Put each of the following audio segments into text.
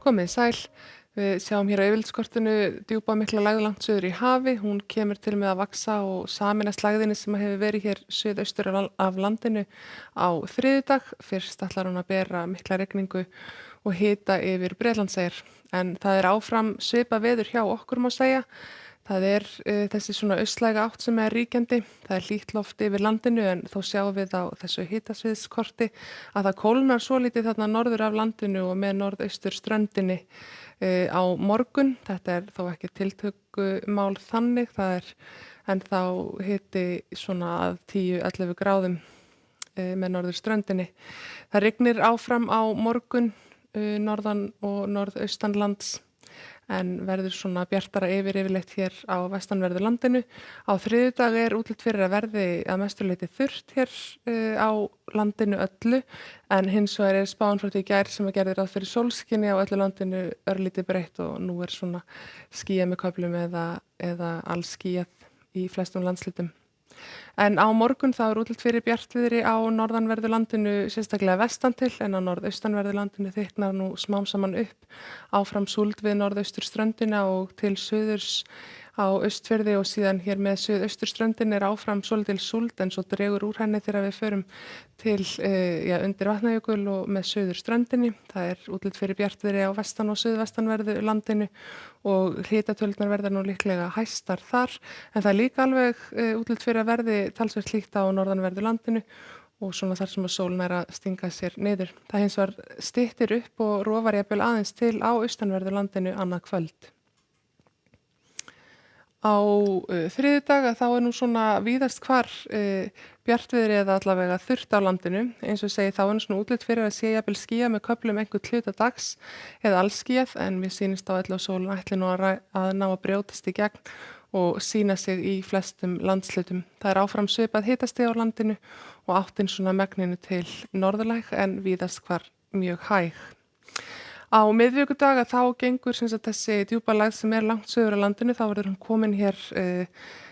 Komið þið sæl. Við sjáum hér á yfirlitskortinu djúpamikla lægð langt suður í hafi. Hún kemur til með að vaxa og sameinast lægðinni sem hefur verið hér suðaustur af landinu á þriðjudag. Fyrst ætlar hún að bera mikla rigningu og hita yfir Bretlandseyjar. En það er áfram svipað veður hjá okkur má segja. Það er þessi svona austlæga átt sem er ríkjandi. Það er hlýtt loft yfir landinu en þó sjáum við á þessu hitasviðskorti að það kólnar svolítið þarna norður af landinu og með norðaustur ströndinni á morgun. Þetta er þó ekki tiltökumál þannig. Það er ennþá hiti svona að 10-11 gráðum með norður ströndinni. Það rignir áfram á morgun norðan og norðaustanlands. En verður svona bjartara yfirleitt hér á vestanverðu landinu. Á þriðjudag er útlit fyrir að verði að mestu leyti þurrt hér á landinu öllu, en hins vegar er spáin frá því í gær sem að gerði ráð fyrir sólskini á öllu landinu örlítið breytt og nú er svona skýjað með köflum eða alls skýjað í flestum landslutum. En á morgun þá er útlit fyrir bjartviðri á norðanverðu landinu sérstaklega vestan til, en á norðaustanverðu landinu þykknar nú smám saman upp. Áfram súld við norðaustur ströndina og til suðurs á Austfirði og síðan hér með suðaustur ströndin er áfram svolítil súld en svo dregur úr henni þegar við förum til undir Vatnajökul og með suður ströndinni. Það er útlit fyrir bjartviðri á vestan og suðvestanverðu landinu og hitatölurnar verða nú líklega hæstar þar, en það er líka alveg útlit fyrir að verði talsvert hlýtt á norðanverðu landinu og svona þar sem að sólin er að stinga sér niður. Það hins vegar styttir upp og rofar jafnvel aðeins til á austanverðu landinu annað kvöld. Á þriðjudag þá er nú svona víðast hvar bjartviðri eða allavega þurrt á landinu. Eins og segi þá er nú svona útlit fyrir að sé jafnvel skýjað með köflum einhvern hluta dags eða alls skýjað, en mér sýnist á öllu að sólin ætli nú að ná að brjótast í gegn og sýna sig í flestum landslutum. Það er áfram svipað hitastig á landinu og áttin svona megninu til norðurlæg en víðast hvar mjög hæg. Á miðvikudag þá gengur þessi djúpa lægð sem er langt suður á landinu, þá verður hún komin hér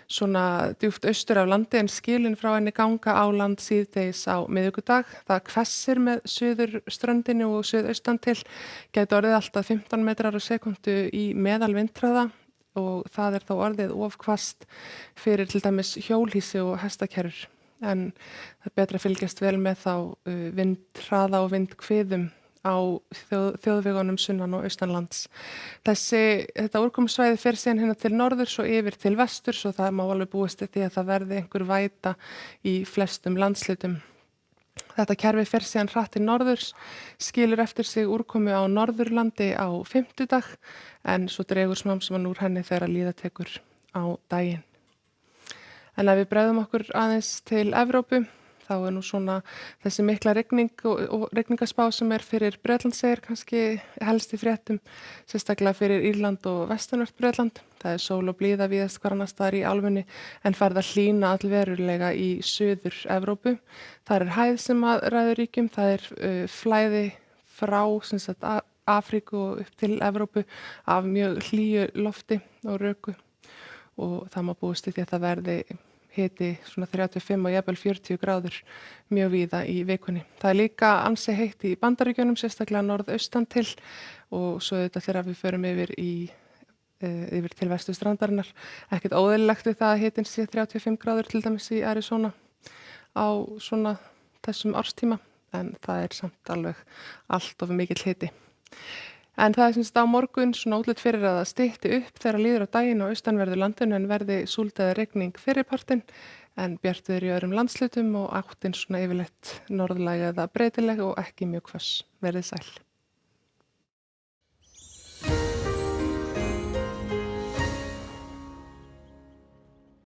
svona djúpt austur af landi en skilin frá henni ganga á land síðdegis á miðvikudag. Það hvessir með suður ströndinu og suðaustan til, gæti orðið alltaf 15 metrar á sekúndu í meðalvindhraða og það er þá orðið of hvasst fyrir til dæmis hjólhýsi og hestakerrur. En það er betra að fylgjast vel með þá vindhraða og vindhviðum á þjóðvegunum sunnan og austanlands. Þetta úrkomssvæði fer síðan hérna til norðurs og yfir til vesturs og það má alveg búast því að það verði einhver væta í flestum landslutum. Þetta kerfi fer síðan hratt til norðurs, skilur eftir sig úrkomu á Norðurlandi á fimmtudag, en svo dregur smám saman úr henni þegar líða tekur á daginn. En ef við bregðum okkur aðeins til Evrópu, þá er nú svona þessi mikla rigning og rigningaspá sem er fyrir Bretlandseyjar kannski helst í fréttum, sérstaklega fyrir Írland og vestanvert Bretland. Það er sól og blíða víðast hvar annars staðar í álfunni en farið að hlýna allverulega í suður Evrópu. Það er hæð sem að ræður ríkjum, það er flæði frá Afríku og upp til Evrópu af mjög hlýju lofti og röku og það má búast því að það verði hiti svona 35 og jafnvel 40 gráður mjög víða í vikunni. Það er líka ansi heitt í Bandaríkjunum, sérstaklega norðaustan til og svo þetta þegar við förum yfir til vesturstrandarinnar. Ekkert óeðlilegt við það að hitinn sé 35 gráður til dæmis í Arizona á svona þessum árstíma, en það er samt alveg allt of mikill hiti. En það er á morgun svona útlit fyrir að það stytti upp þegar líður á daginn á austanverðu landinu en verði súld eða rigning fyrripartinn, en bjartviðri í öðrum landslutum og áttin svona yfirleitt norðlæg eða breytileg og ekki mjög hvöss. Verið sæl.